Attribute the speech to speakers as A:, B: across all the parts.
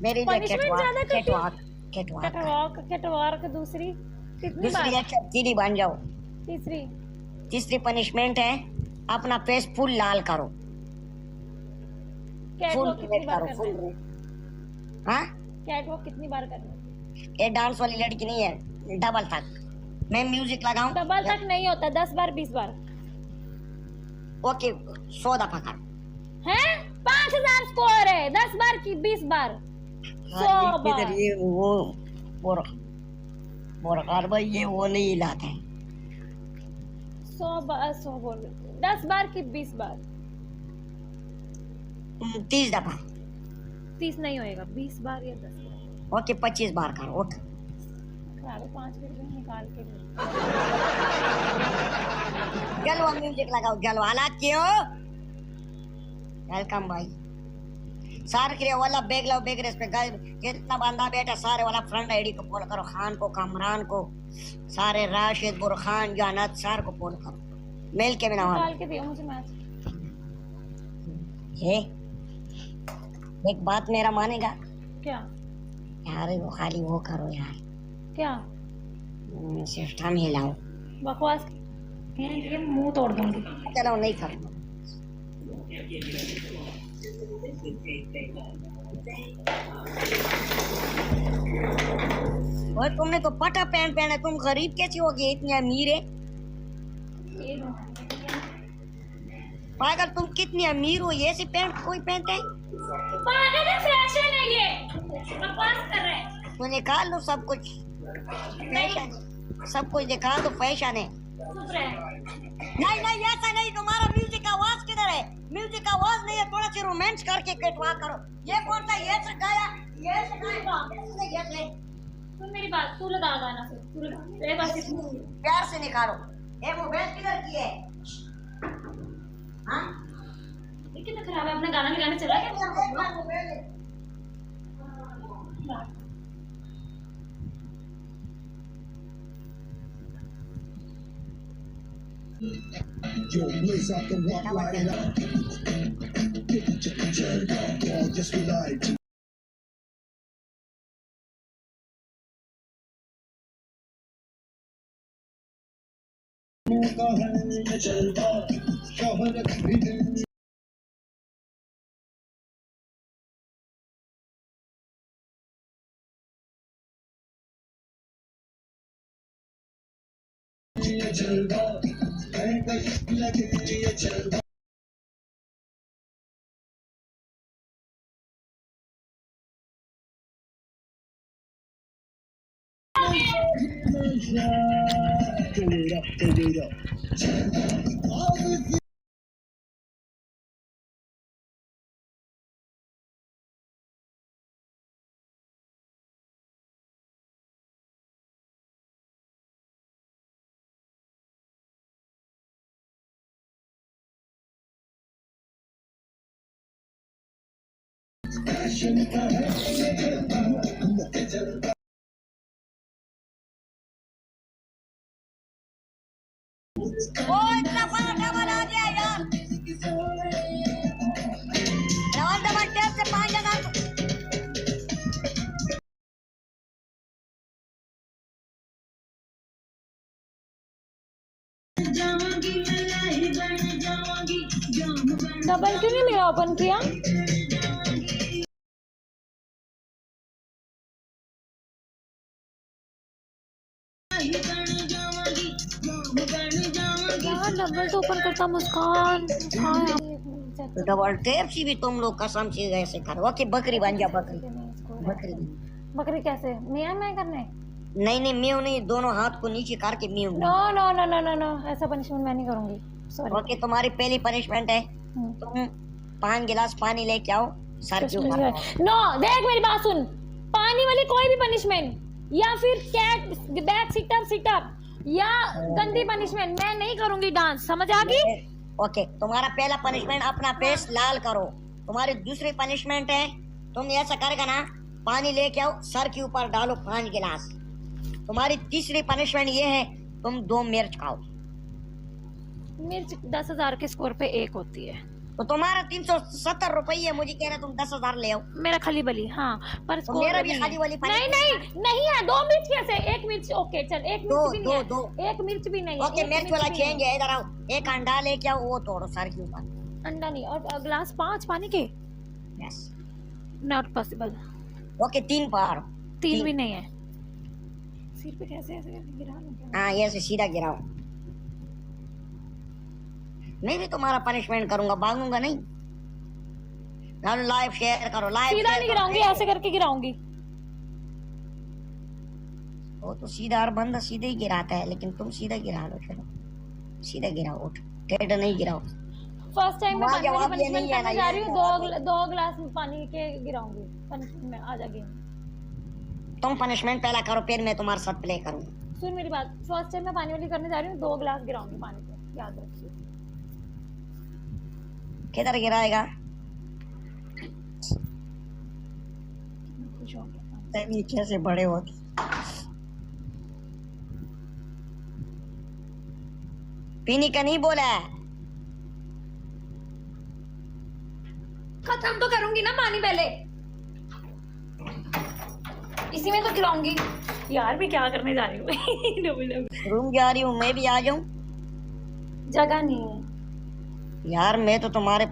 A: मेरे लिए
B: पनिशमेंट ज्यादा करती है।
A: कैटवॉक
B: कैटवॉक दूसरी कितनी
A: दूसरी
B: बार?
A: अच्छा चीनी बन जाओ।
B: तीसरी
A: पनिशमेंट है अपना फेस फुल लाल करो।
B: कैटवॉक कितनी बार
A: करो
B: करना है?
A: हाँ
B: कैटवॉक कितनी बार करना है?
A: ये डांस वाली लड़की नहीं है, डबल तक। मैं म्यूजिक लगाऊं?
B: डबल तक नहीं होता, 10 बार 20 बार।
A: ओके 100 दफा कर।
B: हैं 5000 स्कोर है, 10 बार की 20 बार 100 बार।
A: ये वो भाई ये वो नहीं हिलाते हैं।
B: 100 बार 100 बोल 10 बार की 20 बार।
A: 30 दफा।
B: 30 नहीं होएगा, 20 बार या 10 बार।
A: ओके 25 बार करो। ओके
B: 5 मिनट निकाल के
A: चलो म्यूजिक लगाओ। चलो हालात क्यों? वेलकम भाई। सारे के वाला बैग लो, बैग रेस पे जितना बंदा बैठा सारे वाला फ्रंट आईडी को फॉलो करो। खान को, कमरान को, सारे राशिद, बुरखान, जानत सार को फॉलो करो। मेल के बिना
B: निकाल के दियो मुझे मैच।
A: ये एक बात मेरा मानेगा
B: क्या?
A: यार वो खाली वो करो यार।
B: क्या?
A: सिस्टम हिलाओ।
B: बकवास ये मुंह तोड़ दूंगी।
A: चलो नहीं करो। और तुमने तो पटा पैंट पहना, तुम गरीब कैसी होगी? इतनी अमीर है पागल। तुम कितनी अमीर हो, ये सी पैंट कोई पहनता है?
B: पागल है, फैशन है ये, बकवास कर रहे हैं।
A: तो निकाल लो सब कुछ, फैशन सब कुछ निकाल दो, फैशन है। नहीं नहीं ऐसा नहीं। तुम्हारा म्यूजिक आवाज किधर है? म्यूजिक आवाज नहीं है, थोड़ा सी रोमांस करके कटवा करो। ये कौन सा ये से गाया? ये से गाया?
B: सुन मेरी बात, तू लगा गाना से, तू लगा मेरे पास
A: प्यार से निकालो। ये मोबाइल किधर की है? हाँ
B: ये कितना खराब है, अपना गाना लगाने चला गया।
C: Yo, blaze out the rock, light it up. Turn up, all just we like.
A: ओ इतना बड़ा डबल आ गया यार। डबल डबल टेप से 5 लगा।
B: डबल क्यों नहीं मेरा ओपन किया? यार डबल तो ओपन करता मुस्कान।
A: डबल टेप से भी तुम लोग कसम से ऐसे करो कि बकरी बन जा। बकरी बकरी
B: बकरी कैसे? मैं करने?
A: नहीं नहीं म्यू नहीं, दोनों हाथ को नीचे करके म्यू।
B: No no no no no no, ऐसा पनिशमेंट मैं नहीं करूंगी। सॉरी।
A: ओके तुम्हारी पहली पनिशमेंट है तुम 5 गिलास पानी लेके आओ सर के ऊपर।
B: नो देख मेरी बात सुन, पानी वाली कोई भी पनिशमेंट या फिर कैट बैक सिटअप या गंदी पनिशमेंट मैं नहीं करूंगी। डांस समझ आ गई?
A: ओके तुम्हारा पहला पनिशमेंट अपना फेस लाल करो। तुम्हारी दूसरी पनिशमेंट है तुम ऐसा करेगा ना, पानी लेके आओ सर के ऊपर डालो 5 गिलास। तुम्हारी तीसरी पनिशमेंट ये है तुम 2 मिर्च खाओ।
B: मिर्च 10,000 के स्कोर पे 1 होती है।
A: तो तुम्हारा 370 रुपये, मुझे कह रहे तुम 10,000 ले आओ।
B: मेरा खली बली, हाँ पर
A: तो मेरा भी खाली वाली
B: नहीं नहीं नहीं है। 2 मिर्च कैसे? 1 मिर्च ओके चल, 1 मिर्च भी नहीं
A: दो।
B: है, 1 मिर्च भी नहीं है।
A: ओके, मिर्च वाला चेंज है, इधर आओ। एक अंडा लेके आओ, वो तोड़ो सर के ऊपर।
B: अंडा नहीं, और ग्लास 5 पानी के,
A: यस।
B: Not possible.
A: ओके, 3 पार।
B: 3 भी नहीं है। सिर पे कैसे ऐसे गिरा लूं?
A: हाँ, ये से सीधा गिराओ। मैं भी तुम्हारा पनिशमेंट करूंगा, भागूंगा नहीं। लाइव शेयर करो, लाइव
B: सीधा नहीं गिराऊंगी, ऐसे करके गिराऊंगी।
A: वो तो सीधा हर बंदा सीधे ही गिराता है, लेकिन तुम सीधा गिरा लो। चलो सीधा गिराओ, उठ, टेढ़ा नहीं गिराओ।
B: फर्स्ट टाइम मैं
A: जवाब ये
B: पनिशमेंट
A: नहीं है ना,
B: करने जा
A: ये
B: रही हूँ।
A: जवाब
B: 2 ग्लास पानी के गिराऊंगी पनिशमेंट में। आ जाएगी।
A: तुम पनिशमेंट पहला करो, फिर मैं तुम्हारे साथ प्ले करूंगा।
B: सुन मेरी बात, फर्स्ट टाइम मैं पानी वाली करने जा रही हूँ। 2 ग्लास गिराऊंगी पानी के, याद रखिए।
A: किधर गिराएगा?
B: खुश हो गया।
A: ये कैसे बड़े होते। पीने का नहीं बोला है।
B: खत्म तो करूंगी ना पानी पहले, इसी में तो गिराऊंगी। यार मैं क्या करने जा रही हूँ?
A: रूम जा रही हूँ, मैं भी आ जाऊं?
B: जगह नहीं है
A: यार मैं तो तुम्हारे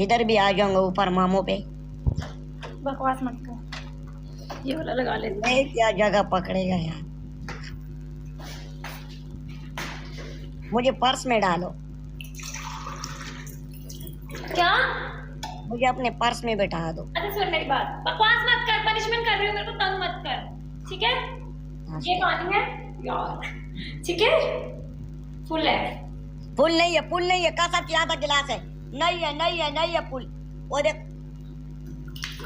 A: इधर भी आ जाऊंगा, ऊपर मामों पे।
B: बकवास मत कर, ये वाला लगा ले।
A: मैं क्या जगह पकड़ेगा यार। मुझे पर्स में डालो।
B: क्या?
A: मुझे अपने पर्स में बैठा दो।
B: अच्छा सुन मेरी बात, बकवास मत कर, पनिशमेंट कर रही हूँ, मेरे को तंग मत कर, ठीक है? ये पानी है यार, ठीक है? फुल है।
A: फुल नहीं है, फुल नहीं है, कसम से आधा गिलास है। नहीं है, नहीं है, नहीं है फुल। वो देख,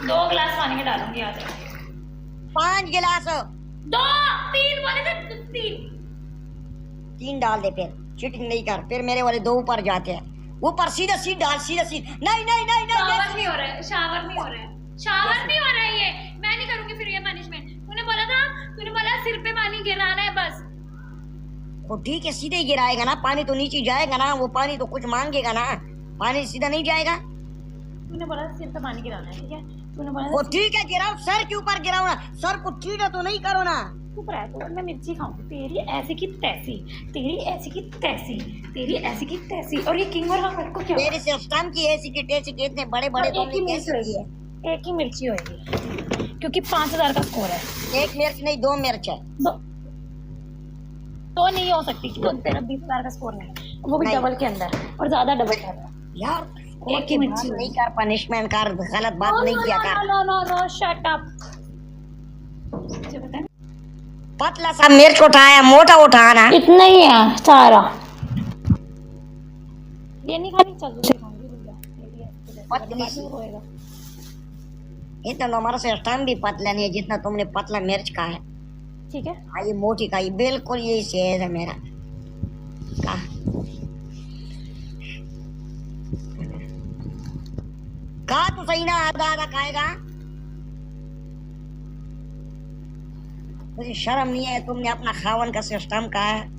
B: 2 ग्लास पानी के डालूंगी, याद रख।
A: 5 गिलास।
B: 2 3 बोले थे,
A: 3 डाल दे, फिर चीटिंग नहीं कर। फिर मेरे वाले 2 ऊपर जाते हैं। ऊपर सीधा सीध डाल, सीधा सीध। नहीं नहीं नहीं नहीं,
B: शावर नहीं हो रहा है, शावर नहीं हो रहा है, शावर नहीं हो रहा है। ये मैं नहीं करूंगी फिर ये पनिशमेंट। तूने बोला था, तूने बोला सिर पे पानी गिराना है बस।
A: तो ठीक है, सीधे ही गिराएगा ना, पानी तो नीचे जाएगा ना। वो पानी तो कुछ मांगेगा ना, पानी सीधा नहीं जाएगा।
B: तूने बोला सिर पे पानी गिराना है, ठीक है? तूने बोला
A: वो ठीक है, गिराओ, सर के ऊपर गिराओ ना। सर को सीधा तो नहीं करो ना।
B: चुप रह तू, मैं मिर्ची खाऊंगी। तेरी ऐसी की तैसी, तेरी ऐसी की तैसी, तेरी ऐसी की तैसी। और ये किंग और हमारे को क्या?
A: तेरे सिस्टम की ऐसी की टेसी के इतने बड़े बड़े
B: एक ही मिर्ची होगी, एक ही मिर्ची होगी, क्योंकि 5000 का स्कोर है।
A: 1 मिर्च नहीं, 2 मिर्च है।
B: तो नहीं हो सकती, क्योंकि तेरा 20,000 का स्कोर नहीं, वो भी
A: नहीं।
B: डबल के अंदर, और ज्यादा डबल कर रहा है
A: यार
B: एक ही मिर्ची
A: नहीं कर, पनिशमेंट कर, गलत बात नहीं किया कर।
B: No no no shut up. मुझे पता है
A: पतला सा मिर्च उठाया, मोटा उठाना।
B: इतना ही है सारा। ये नहीं खानी, चल दूसरी खाऊंगी भैया।
A: पतली सी।
B: होएगा।
A: इतना तो हमारा सिस्टम भी पतला नहीं है जितना तुमने पतला मिर्च का है।
B: ठीक है,
A: हाँ, ये मोटी का, ये बिल्कुल यही सेज है मेरा का। कहा तो सही ना, आधा आधा खाएगा। मुझे शर्म नहीं है, तुमने अपना खावन का सिस्टम कहा है।